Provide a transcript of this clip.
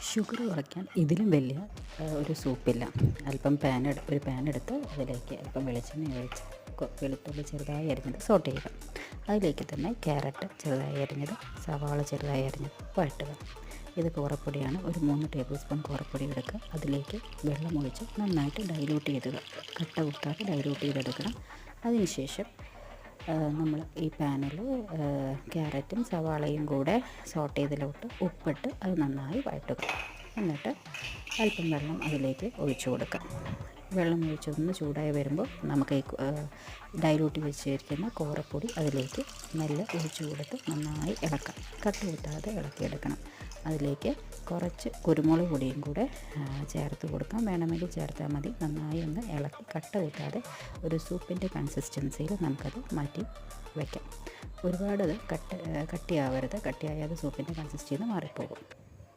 Sugar കുറയ്ക്കാൻ ഇതിലും വലിയ ഒരു സൂപ്പില്ല. അല്പം ഒരു പാൻ എടുത്ത് അതിലേക്ക് അല്പം വെളിച്ചെണ്ണ ഒഴിച്ച് വെളുത്തുള്ളി ചെറുതായി അരിഞ്ഞത് സോട്ട് ചെയ്യുക. അതിലേക്ക് തന്നെ ക്യാരറ്റ് ചെറുതായി അരിഞ്ഞത്, സവാള ചെറുതായി അരിഞ്ഞത് വഴട്ടുക. ഇത് കോറപ്പൊടിയാണ്. ഒരു 3 ടേബിൾ സ്പൂൺ കോറപ്പൊടി എടുക്കുക. അതിലേക്ക് വെള്ളം ഒഴിച്ച് നന്നായിട്ട് ഡൈല്യൂട്ട് ചെയ്തുക. കട്ട കുത്താതെ ഡൈല്യൂട്ട് ചെയ്തെടുക്കണം. അതിനുശേഷം നമ്മൾ ഈ പാനിൽ ക്യാരറ്റും സവാളയും കൂടെ സോട്ട് ചെയ്തതിലോട്ട് ഉപ്പിട്ട് അത് നന്നായി വഴറ്റുക. എന്നിട്ട് അല്പം വെള്ളം അതിലേക്ക് ഒഴിച്ചു കൊടുക്കാം. വെള്ളം ഒഴിച്ചൊന്ന് ചൂടായി വരുമ്പോൾ നമുക്ക് ഈ ഡൈലൂട്ടി വെച്ചിരിക്കുന്ന കോറപ്പൊടി അതിലേക്ക് മെല്ലെ ഒഴിച്ചു കൊടുത്ത് നന്നായി ഇളക്കാം. കട്ട കുത്താതെ ഇളക്കിയെടുക്കണം. അതിലേക്ക് കുറച്ച് കുരുമുളക് പൊടിയും കൂടെ ചേർത്ത് കൊടുക്കാം. വേണമെങ്കിൽ ചേർത്താൽ മതി. നന്നായി ഒന്ന് ഇളക്കി കട്ട കുത്താതെ ഒരു സൂപ്പിൻ്റെ കൺസിസ്റ്റൻസിയിൽ നമുക്കത് മാറ്റി വയ്ക്കാം. ഒരുപാട് കട്ടിയാവരുത്. കട്ടിയായാൽ സൂപ്പിൻ്റെ കൺസിസ്റ്റൻസിയിൽ നിന്ന് മാറിപ്പോകും.